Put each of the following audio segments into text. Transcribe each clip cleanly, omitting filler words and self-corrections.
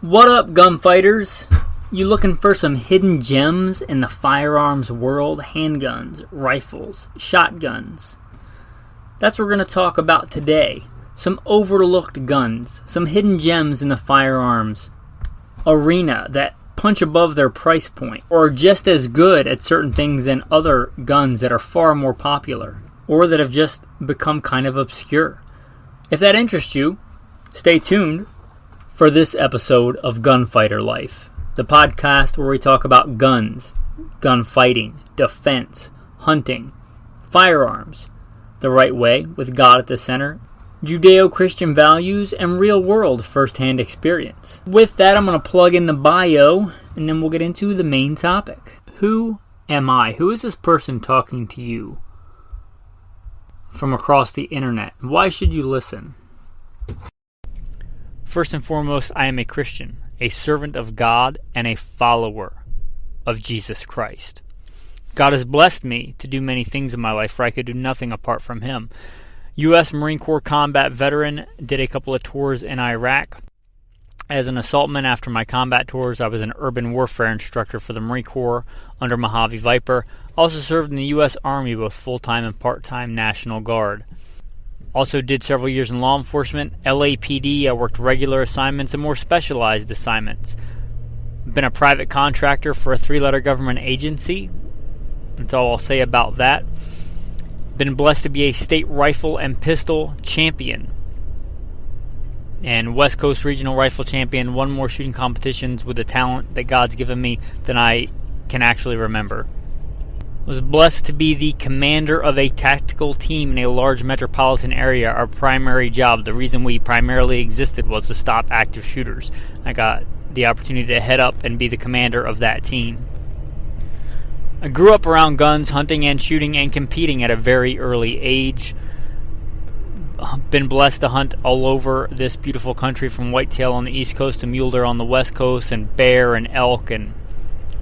What up, gunfighters? You looking for some hidden gems in the firearms world? Handguns, rifles, shotguns. That's what we're going to talk about today. Some overlooked guns, some hidden gems in the firearms arena that punch above their price point, or are just as good at certain things than other guns that are far more popular, or that have just become kind of obscure. If that interests you, stay tuned for this episode of Gunfighter Life, the podcast where we talk about guns, gunfighting, defense, hunting, firearms, the right way with God at the center, Judeo-Christian values, and real-world first-hand experience. With that, I'm going to plug in the bio, and then we'll get into the main topic. Who am I? Who is this person talking to you from across the internet? Why should you listen? First and foremost, I am a Christian, a servant of God, and a follower of Jesus Christ. God has blessed me to do many things in my life where I could do nothing apart from Him. U.S. Marine Corps combat veteran, did a couple of tours in Iraq. As an assaultman after my combat tours, I was an urban warfare instructor for the Marine Corps under Mojave Viper. Also served in the U.S. Army, both full-time and part-time National Guard. Also did several years in law enforcement, LAPD. I worked regular assignments and more specialized assignments. Been a private contractor for a 3-letter government agency. That's all I'll say about that. Been blessed to be a state rifle and pistol champion and West Coast regional rifle champion. Won more shooting competitions with the talent that God's given me than I can actually remember. Was blessed to be the commander of a tactical team in a large metropolitan area. Our primary job, the reason we primarily existed, was to stop active shooters. I got the opportunity to head up and be the commander of that team. I grew up around guns, hunting and shooting and competing at a very early age. Been blessed to hunt all over this beautiful country, from whitetail on the East Coast to mule deer on the West Coast, and bear and elk and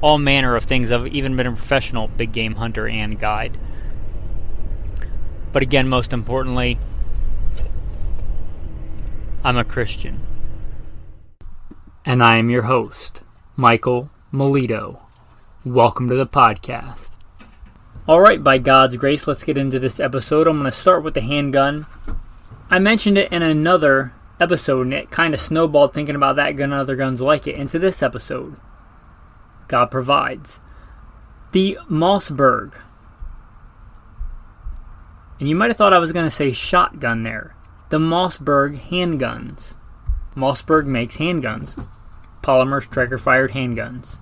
all manner of things. I've even been a professional big game hunter and guide. But again, most importantly, I'm a Christian. And I am your host, Michael Milito. Welcome to the podcast. Alright, by God's grace, let's get into this episode. I'm going to start with the handgun. I mentioned it in another episode, and it kind of snowballed thinking about that gun and other guns like it into this episode. God provides. The Mossberg. And you might have thought I was going to say shotgun there. The Mossberg handguns. Mossberg makes handguns. Polymer striker-fired handguns.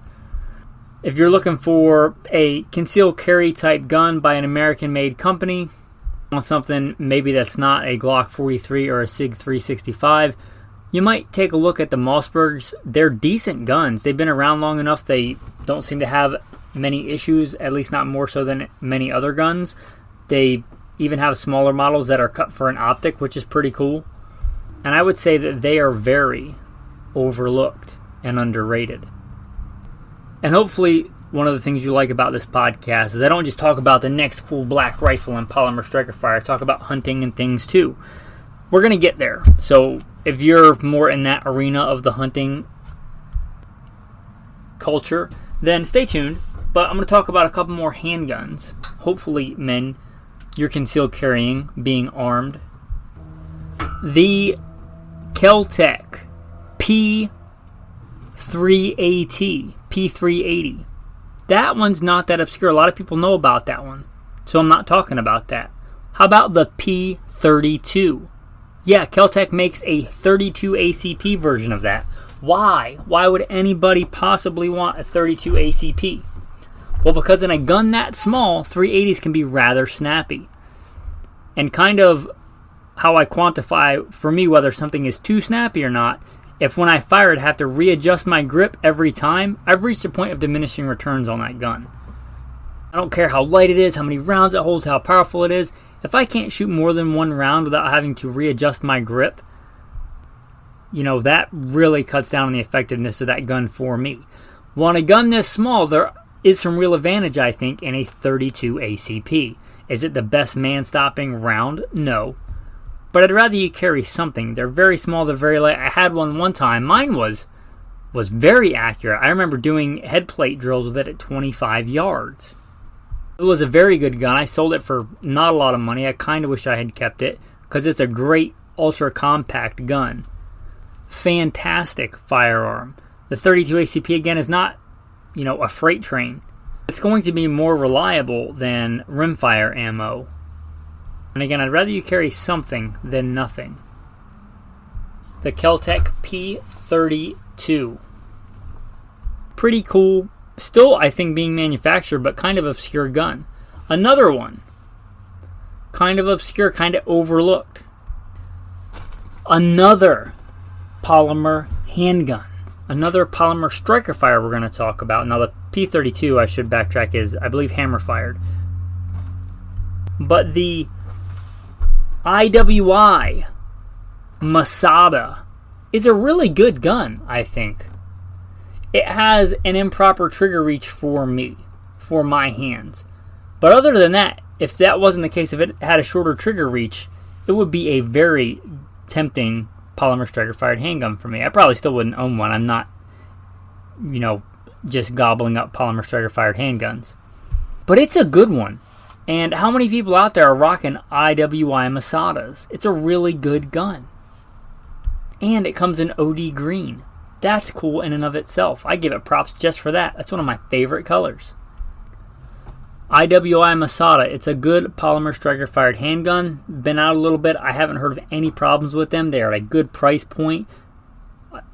If you're looking for a concealed carry type gun by an American-made company, on something maybe that's not a Glock 43 or a SIG 365, you might take a look at the Mossbergs. They're decent guns. They've been around long enough. They don't seem to have many issues, at least not more so than many other guns. They even have smaller models that are cut for an optic, which is pretty cool. And I would say that they are very overlooked and underrated. And hopefully one of the things you like about this podcast is I don't just talk about the next cool black rifle and polymer striker fire. I talk about hunting and things too. We're going to get there. So if you're more in that arena of the hunting culture, then stay tuned. But I'm going to talk about a couple more handguns. Hopefully, men, you're concealed carrying, being armed. The Kel-Tec P380. That one's not that obscure. A lot of people know about that one, so I'm not talking about that. How about the P32? Yeah, Kel-Tec makes a 32 ACP version of that. Why? Why would anybody possibly want a 32 ACP? Well, because in a gun that small, 380s can be rather snappy. And kind of how I quantify for me whether something is too snappy or not, if when I fire it I have to readjust my grip every time, I've reached a point of diminishing returns on that gun. I don't care how light it is, how many rounds it holds, how powerful it is. If I can't shoot more than one round without having to readjust my grip, that really cuts down on the effectiveness of that gun for me. Well, on a gun this small, there is some real advantage, I think, in a 32 ACP. Is it the best man-stopping round? No. But I'd rather you carry something. They're very small, they're very light. I had one time. Mine was was very accurate. I remember doing headplate drills with it at 25 yards. It was a very good gun. I sold it for not a lot of money. I kind of wish I had kept it because it's a great ultra compact gun. Fantastic firearm. The 32 ACP again is not, a freight train. It's going to be more reliable than rimfire ammo. And again, I'd rather you carry something than nothing. The Kel-Tec P32. Pretty cool. Still, I think, being manufactured, but kind of obscure gun. Another one. Kind of obscure, kind of overlooked. Another polymer handgun. Another polymer striker fire we're going to talk about. Now, the P32, I should backtrack, is, I believe, hammer fired. But the IWI Masada is a really good gun, I think. It has an improper trigger reach for me, for my hands. But other than that, if that wasn't the case, if it had a shorter trigger reach, it would be a very tempting polymer striker fired handgun for me. I probably still wouldn't own one. I'm not, just gobbling up polymer striker fired handguns. But it's a good one. And how many people out there are rocking IWI Masadas? It's a really good gun. And it comes in OD green. That's cool in and of itself. I give it props just for that. That's one of my favorite colors. IWI Masada. It's a good polymer striker fired handgun. Been out a little bit. I haven't heard of any problems with them. They are at a good price point.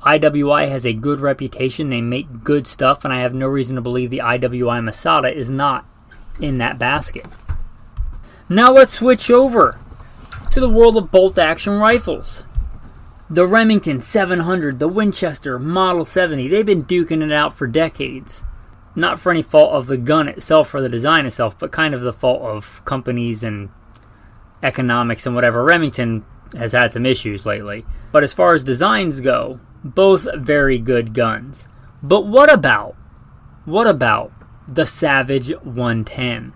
IWI has a good reputation. They make good stuff, and I have no reason to believe the IWI Masada is not in that basket. Now let's switch over to the world of bolt-action rifles. The Remington 700, the Winchester Model 70, they've been duking it out for decades. Not for any fault of the gun itself or the design itself, but kind of the fault of companies and economics and whatever. Remington has had some issues lately. But as far as designs go, both very good guns. But what about the Savage 110?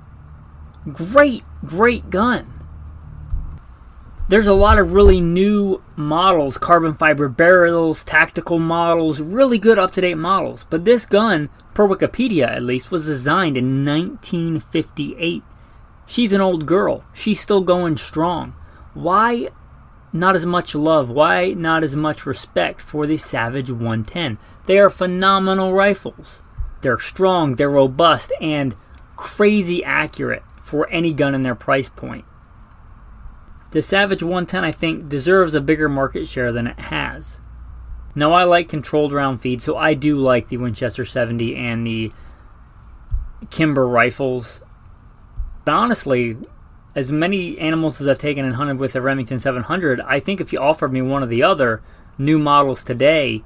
Great gun. There's a lot of really new models, carbon fiber barrels, tactical models, really good up-to-date models. But this gun, per Wikipedia at least, was designed in 1958. She's an old girl. She's still going strong. Why not as much love? Why not as much respect for the Savage 110? They are phenomenal rifles. They're strong, they're robust, and crazy accurate for any gun in their price point. The Savage 110, I think, deserves a bigger market share than it has. Now, I like controlled round feed, so I do like the Winchester 70 and the Kimber rifles. But honestly, as many animals as I've taken and hunted with the Remington 700, I think if you offered me one of the other new models today,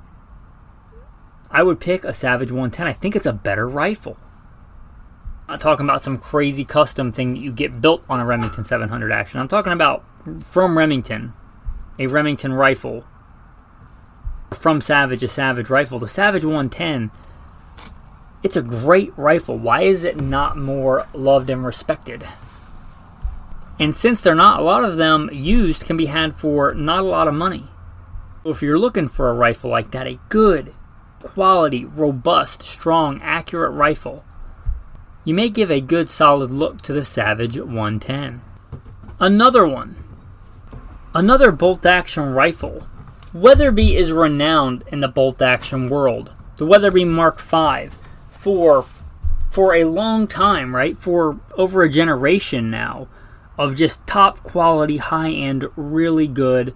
I would pick a Savage 110. I think it's a better rifle. I'm not talking about some crazy custom thing that you get built on a Remington 700 action. I'm talking about from Remington, a Remington rifle. From Savage, a Savage rifle. The Savage 110, it's a great rifle. Why is it not more loved and respected? And since they're not, a lot of them used can be had for not a lot of money. So if you're looking for a rifle like that, a good, quality, robust, strong, accurate rifle, you may give a good solid look to the Savage 110. Another one. Another bolt-action rifle. Weatherby is renowned in the bolt-action world. The Weatherby Mark V for a long time, right? For over a generation now of just top quality, high-end, really good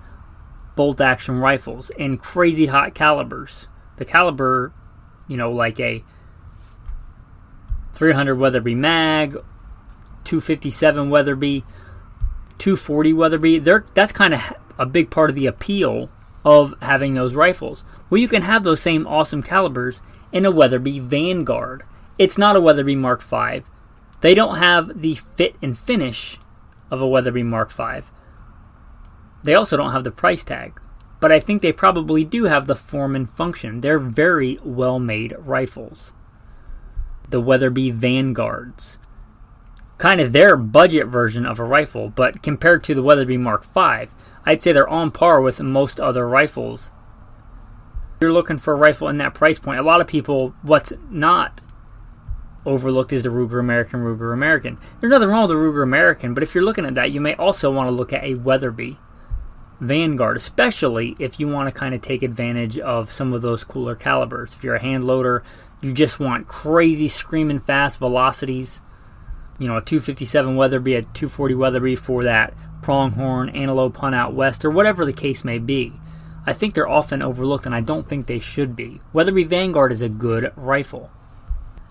bolt-action rifles in crazy hot calibers. The caliber, like a 300 Weatherby mag, 257 Weatherby, 240 Weatherby. That's kind of a big part of the appeal of having those rifles. Well, you can have those same awesome calibers in a Weatherby Vanguard. It's not a Weatherby Mark V. They don't have the fit and finish of a Weatherby Mark V. They also don't have the price tag. But I think they probably do have the form and function. They're very well-made rifles. The Weatherby Vanguards. Kind of their budget version of a rifle, but compared to the Weatherby Mark V, I'd say they're on par with most other rifles. You're looking for a rifle in that price point. A lot of people, what's not overlooked is the Ruger American. There's nothing wrong with the Ruger American, but if you're looking at that, you may also want to look at a Weatherby Vanguard, especially if you want to kind of take advantage of some of those cooler calibers. If you're a hand loader, you just want crazy screaming fast velocities. A 257 Weatherby, a 240 Weatherby for that pronghorn, antelope hunt out west, or whatever the case may be. I think they're often overlooked, and I don't think they should be. Weatherby Vanguard is a good rifle.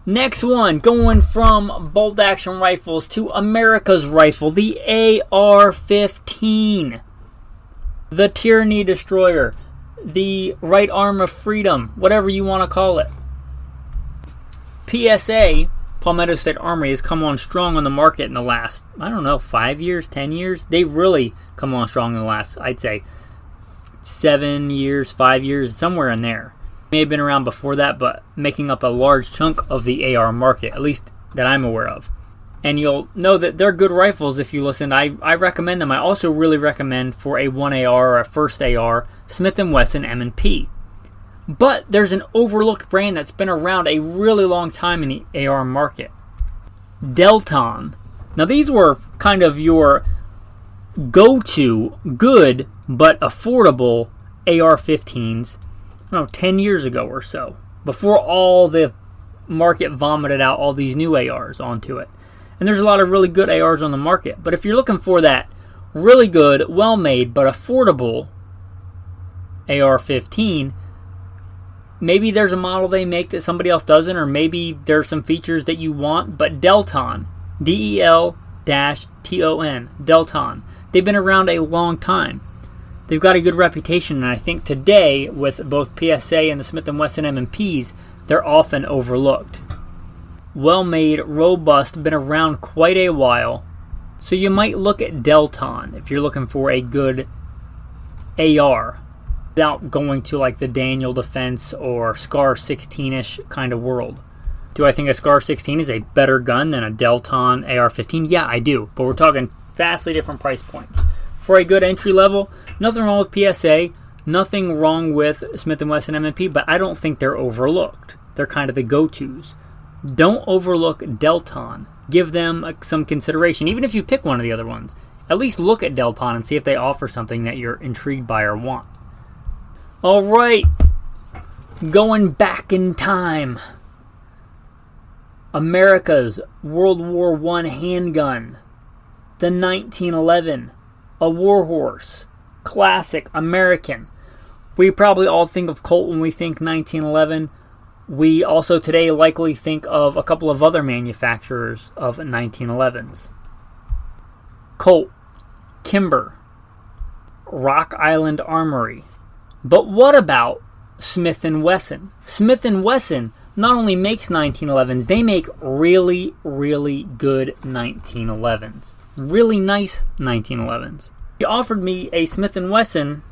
Next one, going from bolt-action rifles to America's rifle, the AR-15. The Tyranny Destroyer, the right arm of freedom, whatever you want to call it. PSA, Palmetto State Armory, has come on strong on the market in the last, 5 years, 10 years. They've really come on strong in the last, I'd say, 7 years, 5 years, somewhere in there. May have been around before that, but making up a large chunk of the AR market, at least that I'm aware of. And you'll know that they're good rifles if you listen. I recommend them. I also really recommend for a 1AR or a first AR, Smith & Wesson M&P. But there's an overlooked brand that's been around a really long time in the AR market. Delton. Now these were kind of your go-to good but affordable AR-15s, 10 years ago or so, before all the market vomited out all these new ARs onto it. And there's a lot of really good ARs on the market. But if you're looking for that really good, well-made, but affordable AR-15, maybe there's a model they make that somebody else doesn't, or maybe there's some features that you want. But Delton, D-E-L-T-O-N, Delton, they've been around a long time. They've got a good reputation, and I think today, with both PSA and the Smith & Wesson M&Ps, they're often overlooked. Well-made, robust, been around quite a while. So you might look at Delton if you're looking for a good AR, without going to like the Daniel Defense or Scar 16-ish kind of world. Do I think a Scar 16 is a better gun than a Delton AR-15? Yeah, I do, but we're talking vastly different price points. For a good entry level, nothing wrong with PSA, nothing wrong with Smith & Wesson M&P, but I don't think they're overlooked. They're kind of the go-tos. Don't overlook Delton. Give them some consideration. Even if you pick one of the other ones, at least look at Delton and see if they offer something that you're intrigued by or want. All right, going back in time. America's World War I handgun, the 1911. A warhorse, classic, American. We probably all think of Colt when we think 1911. We also today likely think of a couple of other manufacturers of 1911s. Colt, Kimber, Rock Island Armory. But what about Smith & Wesson? Smith & Wesson not only makes 1911s, they make really, really good 1911s. Really nice 1911s. If you offered me a Smith & Wesson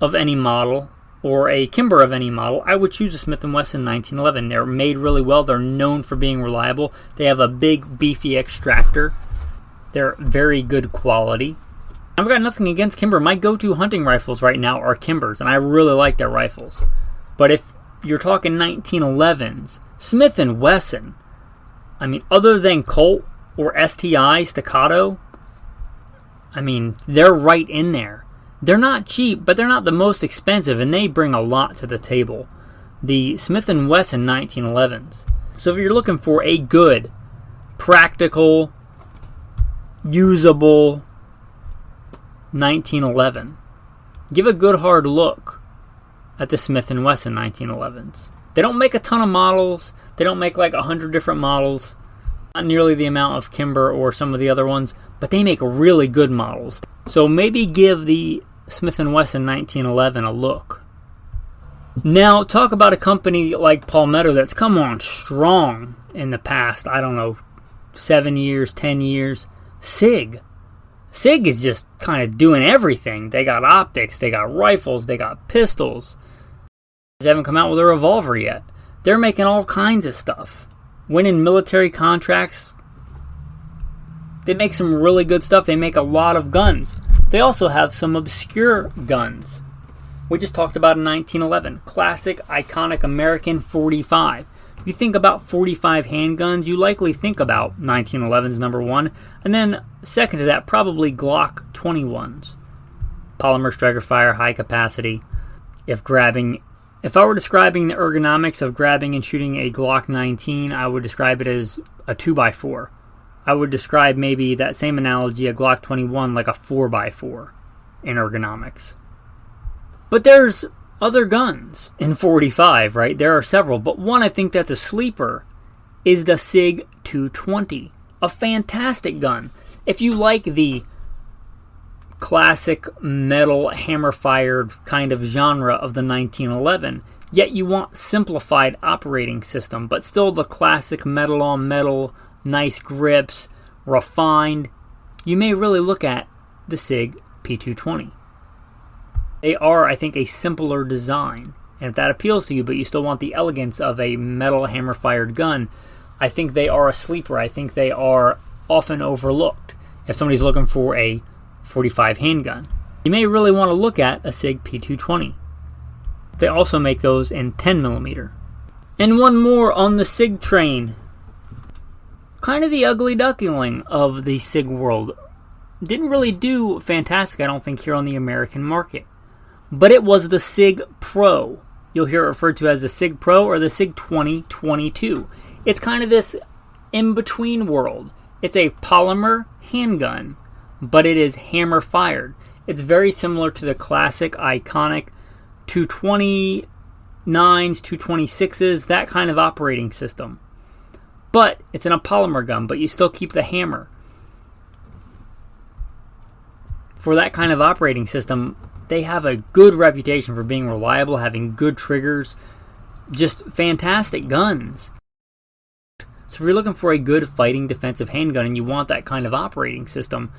of any model or a Kimber of any model, I would choose a Smith & Wesson 1911. They're made really well. They're known for being reliable. They have a big, beefy extractor. They're very good quality. I've got nothing against Kimber. My go-to hunting rifles right now are Kimbers, and I really like their rifles. But if you're talking 1911s, Smith & Wesson, other than Colt or STI, Staccato, they're right in there. They're not cheap, but they're not the most expensive, and they bring a lot to the table. The Smith & Wesson 1911s. So if you're looking for a good, practical, usable 1911, give a good hard look at the Smith & Wesson 1911s. They don't make a ton of models. They don't make like 100 different models. Not nearly the amount of Kimber or some of the other ones, but they make really good models. So maybe give the Smith & Wesson 1911 a look. Now, talk about a company like Palmetto that's come on strong in the past, 7 years, 10 years. SIG. SIG is just kind of doing everything. They got optics, they got rifles, they got pistols. They haven't come out with a revolver yet. They're making all kinds of stuff. Winning military contracts. They make some really good stuff. They make a lot of guns. They also have some obscure guns. We just talked about a 1911, classic, iconic American .45. If you think about .45 handguns, you likely think about 1911's number one, and then second to that, probably Glock 21s. Polymer striker fire, high capacity. If I were describing the ergonomics of grabbing and shooting a Glock 19, I would describe it as a 2x4. I would describe maybe that same analogy, a Glock 21, like a 4x4 in ergonomics. But there's other guns in .45, right? There are several, but one I think that's a sleeper is the SIG 220. A fantastic gun. If you like the classic metal hammer-fired kind of genre of the 1911, yet you want simplified operating system, but still the classic metal-on-metal, nice grips, refined, you may really look at the SIG P220. They are, I think, a simpler design, and if that appeals to you, but you still want the elegance of a metal hammer-fired gun, I think they are a sleeper. I think they are often overlooked. If somebody's looking for a .45 handgun, you may really want to look at a SIG P220. They also make those in 10mm. And one more on the SIG train. Kind of the ugly duckling of the SIG world. Didn't really do fantastic, I don't think, here on the American market. But it was the SIG Pro. You'll hear it referred to as the SIG Pro or the SIG 2022. It's kind of this in-between world. It's a polymer handgun, but it is hammer fired. It's very similar to the classic, iconic 229s, 226s, that kind of operating system. But it's in a polymer gun, but you still keep the hammer. For that kind of operating system, they have a good reputation for being reliable, having good triggers, just fantastic guns. So if you're looking for a good fighting defensive handgun and you want that kind of operating system,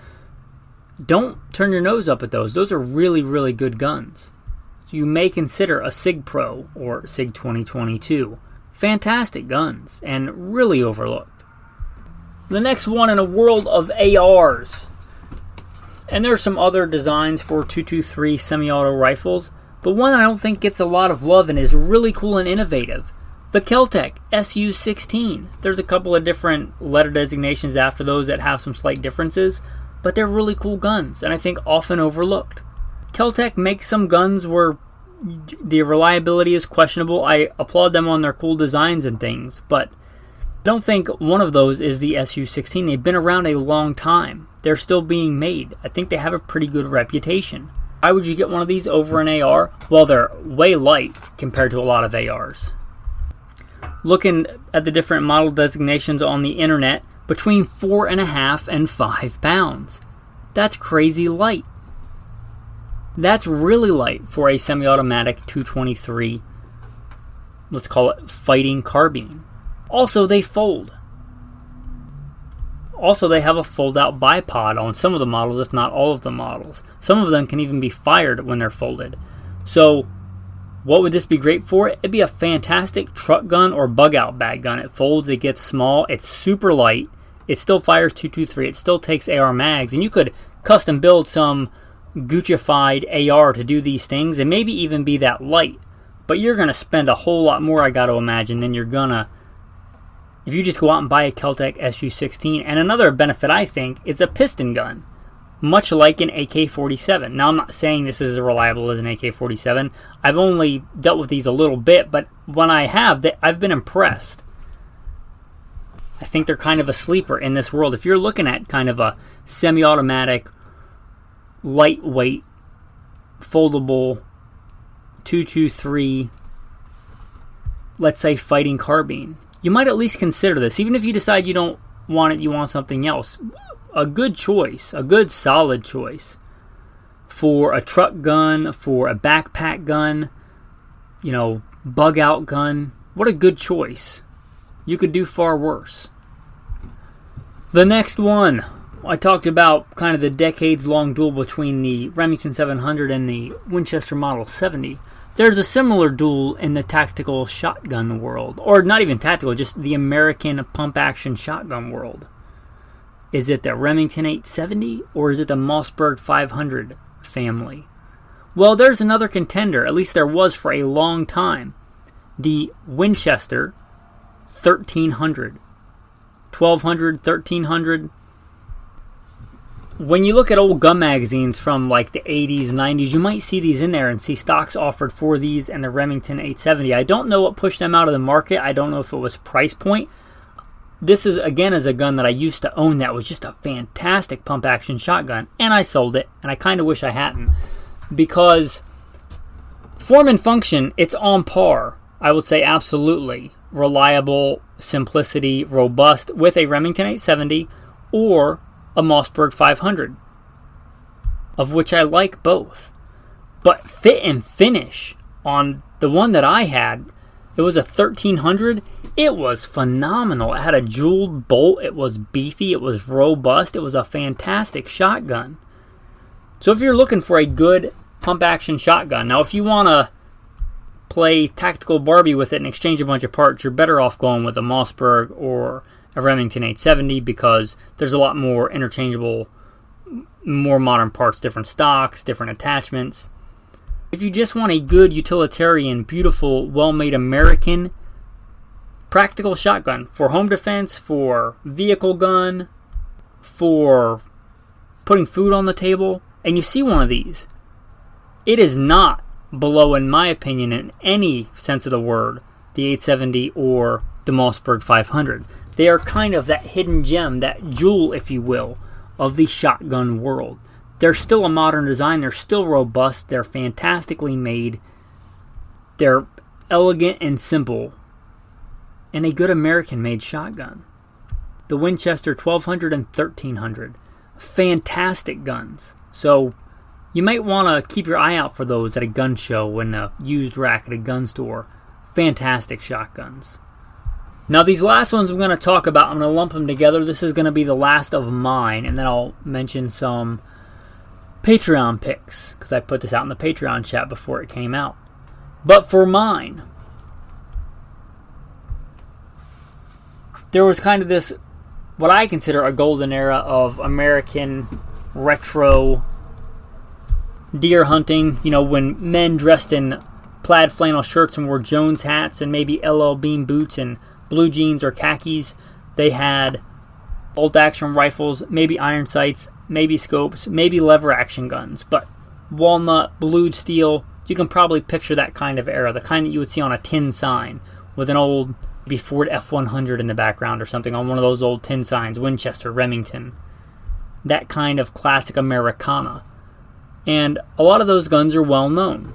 don't turn your nose up at those. Those are really, really good guns. So you may consider a SIG Pro or SIG 2022. Fantastic guns and really overlooked. The next one in a world of ARs. And there's some other designs for .223 semi-auto rifles, but one I don't think gets a lot of love and is really cool and innovative. The Keltec SU-16. There's a couple of different letter designations after those that have some slight differences, but they're really cool guns, and I think often overlooked. Keltec makes some guns where the reliability is questionable. I applaud them on their cool designs and things, but I don't think one of those is the SU-16. They've been around a long time. They're still being made. I think they have a pretty good reputation. Why would you get one of these over an AR? Well, they're way light compared to a lot of ARs. Looking at the different model designations on the internet, between 4.5 and 5 pounds. That's crazy light. That's really light for a semi-automatic .223, let's call it fighting carbine. Also, they fold. Also, they have a fold-out bipod on some of the models, if not all of the models. Some of them can even be fired when they're folded. So, what would this be great for? It'd be a fantastic truck gun or bug-out bag gun. It folds, it gets small, it's super light. It still fires .223. It still takes AR mags, and you could custom build some Guccified AR to do these things, and maybe even be that light. But you're gonna spend a whole lot more, I gotta imagine, than you're gonna if you just go out and buy a Keltec SU-16. And another benefit, I think, is a piston gun, much like an AK-47. Now, I'm not saying this is as reliable as an AK-47. I've only dealt with these a little bit, but when I have, I've been impressed. I think they're kind of a sleeper in this world. If you're looking at kind of a semi-automatic, lightweight, foldable, .223, let's say fighting carbine, you might at least consider this. Even if you decide you don't want it, you want something else. A good choice, a good solid choice for a truck gun, for a backpack gun, bug out gun. What a good choice. You could do far worse. The next one, I talked about kind of the decades-long duel between the Remington 700 and the Winchester Model 70. There's a similar duel in the tactical shotgun world. Or not even tactical, just the American pump-action shotgun world. Is it the Remington 870 or is it the Mossberg 500 family? Well, there's another contender, at least there was for a long time. The Winchester 1300. 1200, 1300. When you look at old gun magazines from like the 80s, 90s, you might see these in there and see stocks offered for these and the Remington 870. I don't know what pushed them out of the market. I don't know if it was price point. This is, again, is a gun that I used to own that was just a fantastic pump-action shotgun, and I sold it, and I kind of wish I hadn't, because form and function, it's on par. I would say absolutely. Reliable, simplicity, robust, with a Remington 870 or a Mossberg 500, of which I like both. But fit and finish on the one that I had, it was a 1300. It was phenomenal. It had a jeweled bolt. It was beefy. It was robust. It was a fantastic shotgun. So if you're looking for a good pump-action shotgun, now if you want to play tactical Barbie with it and exchange a bunch of parts, you're better off going with a Mossberg or a Remington 870 because there's a lot more interchangeable, more modern parts, different stocks, different attachments. If you just want a good utilitarian, beautiful, well-made American practical shotgun for home defense, for vehicle gun, for putting food on the table, and you see one of these, it is not below, in my opinion, in any sense of the word, the 870 or the Mossberg 500. They are kind of that hidden gem, that jewel, if you will, of the shotgun world. They're still a modern design. They're still robust. They're fantastically made. They're elegant and simple. And a good American-made shotgun. The Winchester 1200 and 1300. Fantastic guns. So you might want to keep your eye out for those at a gun show in a used rack at a gun store. Fantastic shotguns. Now these last ones I'm going to talk about, I'm going to lump them together. This is going to be the last of mine, and then I'll mention some Patreon picks, because I put this out in the Patreon chat before it came out. But for mine, there was kind of this, what I consider a golden era of American retro deer hunting. You know, when men dressed in plaid flannel shirts and wore Jones hats and maybe LL Bean boots and blue jeans or khakis, they had bolt-action rifles, maybe iron sights, maybe scopes, maybe lever-action guns. But walnut, blued steel, you can probably picture that kind of era, the kind that you would see on a tin sign with an old maybe Ford F-100 in the background or something on one of those old tin signs, Winchester, Remington. That kind of classic Americana. And a lot of those guns are well known.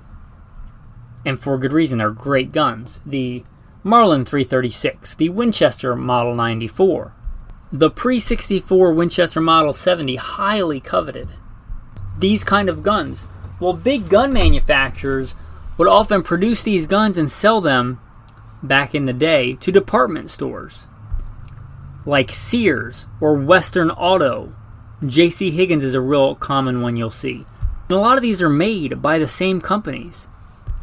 And for good reason, they're great guns. The Marlin 336, the Winchester Model 94, the pre-64 Winchester Model 70, highly coveted. These kind of guns. Well, big gun manufacturers would often produce these guns and sell them, back in the day, to department stores. Like Sears or Western Auto. J.C. Higgins is a real common one you'll see. And a lot of these are made by the same companies.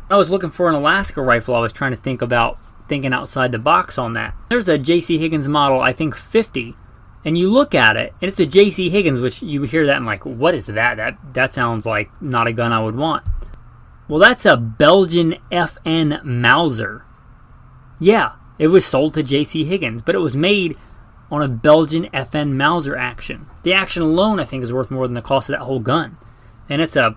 I was looking for an Alaska rifle. I was trying to thinking outside the box on that. There's a J.C. Higgins model, I think 50, and you look at it, and it's a J.C. Higgins, which you hear that and like, what is that? That sounds like not a gun I would want. Well, that's a Belgian FN Mauser. Yeah, it was sold to J.C. Higgins, but it was made on a Belgian FN Mauser action. The action alone, I think, is worth more than the cost of that whole gun. And it's a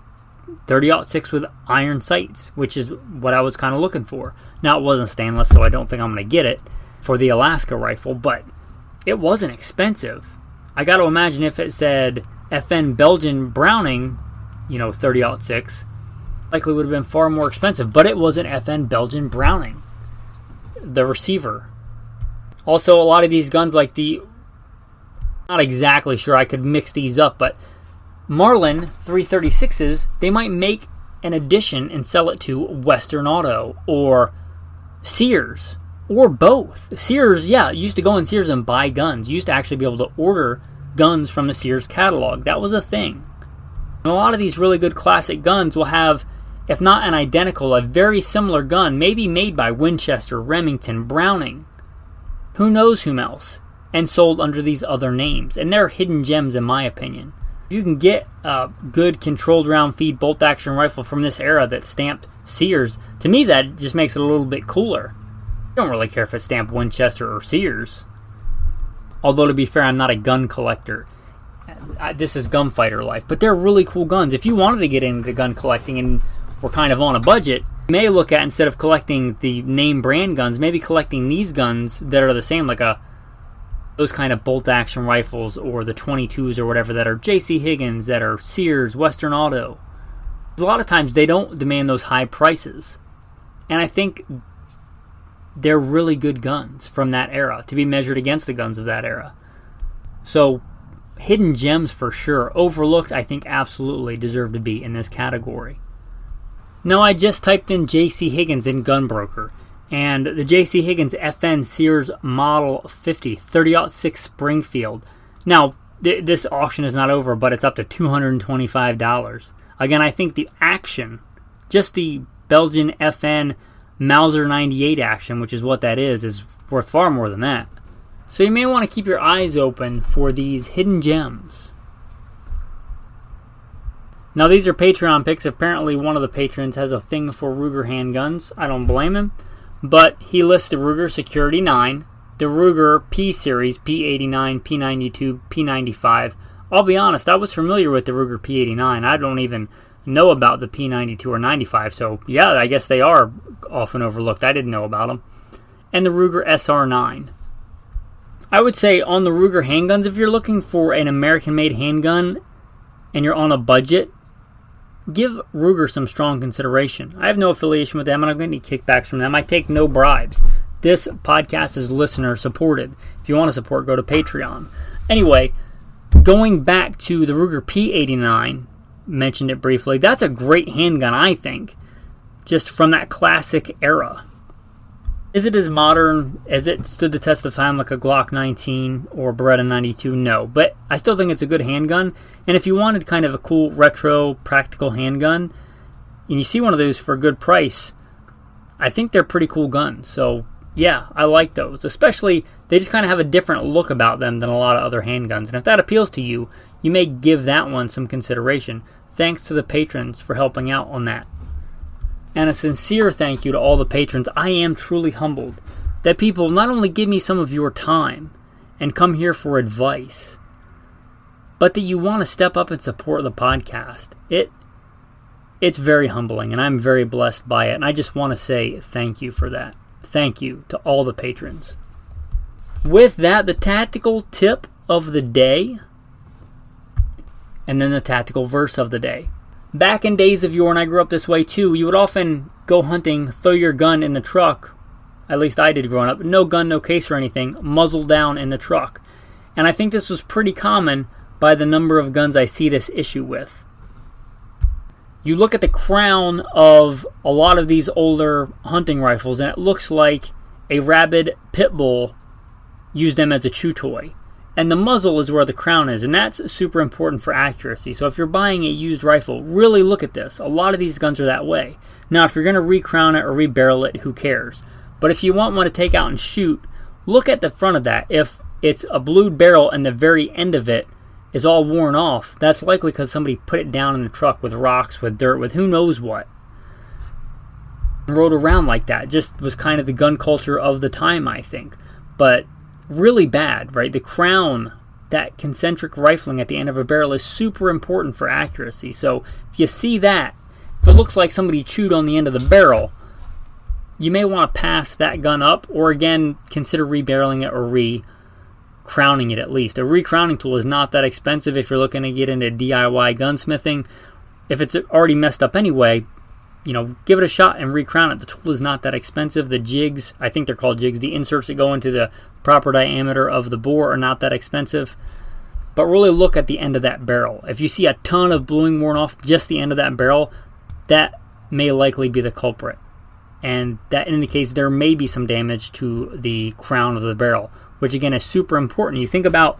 30-06 with iron sights, which is what I was kind of looking for. Now, it wasn't stainless, so I don't think I'm going to get it for the Alaska rifle, but it wasn't expensive. I got to imagine if it said FN Belgian Browning, 30-06, likely would have been far more expensive, but it was an FN Belgian Browning, the receiver. Also, a lot of these guns, like not exactly sure, I could mix these up, but Marlin 336s, they might make an edition and sell it to Western Auto or Sears or both. Sears, yeah, used to go in Sears and buy guns. You used to actually be able to order guns from the Sears catalog. That was a thing. And a lot of these really good classic guns will have, if not an identical, a very similar gun, maybe made by Winchester, Remington, Browning, who knows whom else, and sold under these other names. And they're hidden gems in my opinion. If you can get a good controlled round feed bolt action rifle from this era that's stamped Sears, to me that just makes it a little bit cooler. I don't really care if it's stamped Winchester or Sears. Although, to be fair, I'm not a gun collector. This is gunfighter life. But they're really cool guns. If you wanted to get into gun collecting and were kind of on a budget, you may look at, instead of collecting the name brand guns, maybe collecting these guns that are the same, like those kind of bolt action rifles, or the 22s or whatever that are J.C. Higgins, that are Sears, Western Auto. A lot of times they don't demand those high prices. And I think they're really good guns from that era to be measured against the guns of that era. So, hidden gems for sure. Overlooked, I think, absolutely deserve to be in this category. Now, I just typed in J.C. Higgins in Gunbroker, and the J.C. Higgins FN Sears Model 50 30-06 Springfield. Now, this auction is not over, but it's up to $225. Again, I think the action, just the Belgian FN Mauser 98 action, which is what that is worth far more than that. So you may want to keep your eyes open for these hidden gems. Now, these are Patreon picks. Apparently one of the patrons has a thing for Ruger handguns. I don't blame him. But he lists the Ruger Security 9, the Ruger P Series, P89, P92, P95. I'll be honest, I was familiar with the Ruger P89. I don't even know about the P92 or 95, so yeah, I guess they are often overlooked. I didn't know about them. And the Ruger SR9. I would say on the Ruger handguns, if you're looking for an American-made handgun and you're on a budget, give Ruger some strong consideration. I have no affiliation with them, and I don't get any kickbacks from them. I take no bribes. This podcast is listener-supported. If you want to support, go to Patreon. Anyway, going back to the Ruger P89, mentioned it briefly. That's a great handgun, I think, just from that classic era. Is it as modern as it stood the test of time like a Glock 19 or Beretta 92? No, but I still think it's a good handgun. And if you wanted kind of a cool retro practical handgun and you see one of those for a good price, I think they're pretty cool guns. So yeah, I like those. Especially they just kind of have a different look about them than a lot of other handguns. And if that appeals to you, you may give that one some consideration. Thanks to the patrons for helping out on that. And a sincere thank you to all the patrons. I am truly humbled that people not only give me some of your time and come here for advice, but that you want to step up and support the podcast. It's very humbling, and I'm very blessed by it. And I just want to say thank you for that. Thank you to all the patrons. With that, the tactical tip of the day, and then the tactical verse of the day. Back in days of yore, and I grew up this way too, you would often go hunting, throw your gun in the truck. At least I did growing up. No gun, no case or anything, muzzle down in the truck. And I think this was pretty common by the number of guns I see this issue with. You look at the crown of a lot of these older hunting rifles, and it looks like a rabid pit bull used them as a chew toy. And the muzzle is where the crown is, and that's super important for accuracy. So if you're buying a used rifle, really look at this. A lot of these guns are that way. Now, if you're going to re-crown it or re-barrel it, who cares? But if you want one to take out and shoot, look at the front of that. If it's a blued barrel and the very end of it is all worn off, that's likely because somebody put it down in the truck with rocks, with dirt, with who knows what. And rode around like that. Just was kind of the gun culture of the time, I think. But really bad, right? The crown, that concentric rifling at the end of a barrel, is super important for accuracy. So if you see that, if it looks like somebody chewed on the end of the barrel, you may want to pass that gun up, or again, consider rebarreling it or re-crowning it at least. A re-crowning tool is not that expensive if you're looking to get into DIY gunsmithing. If it's already messed up anyway, give it a shot and re-crown it. The tool is not that expensive. The jigs, I think they're called jigs, the inserts that go into the proper diameter of the bore are not that expensive. But really look at the end of that barrel. If you see a ton of bluing worn off just the end of that barrel, that may likely be the culprit. And that indicates there may be some damage to the crown of the barrel, which again is super important. You think about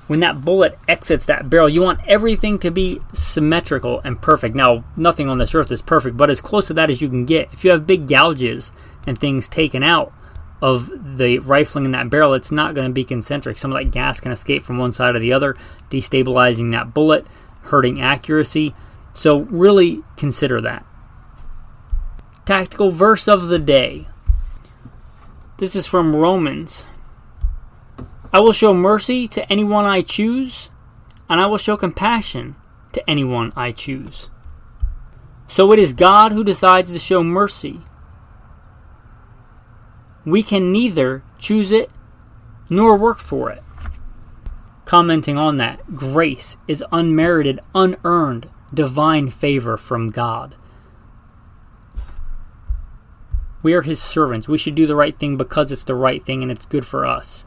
when that bullet exits that barrel, you want everything to be symmetrical and perfect. Now, nothing on this earth is perfect, but as close to that as you can get. If you have big gouges and things taken out of the rifling in that barrel, it's not going to be concentric. Some of that gas can escape from one side or the other, destabilizing that bullet. hurting accuracy. So really consider that. Tactical verse of the day. This is from Romans. I will show mercy to anyone I choose, and I will show compassion to anyone I choose. So it is God who decides to show mercy. We can neither choose it nor work for it. Commenting on that, grace is unmerited, unearned, divine favor from God. We are His servants. We should do the right thing because it's the right thing and it's good for us.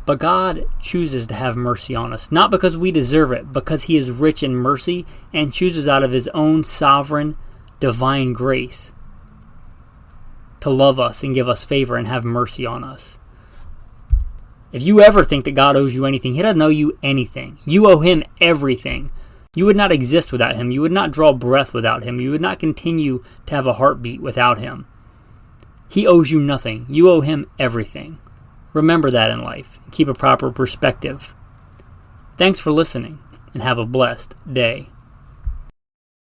But God chooses to have mercy on us, not because we deserve it, because He is rich in mercy and chooses out of His own sovereign, divine grace to love us and give us favor and have mercy on us. If you ever think that God owes you anything, He doesn't owe you anything. You owe Him everything. You would not exist without Him. You would not draw breath without Him. You would not continue to have a heartbeat without Him. He owes you nothing. You owe Him everything. Remember that in life. Keep a proper perspective. Thanks for listening, and have a blessed day.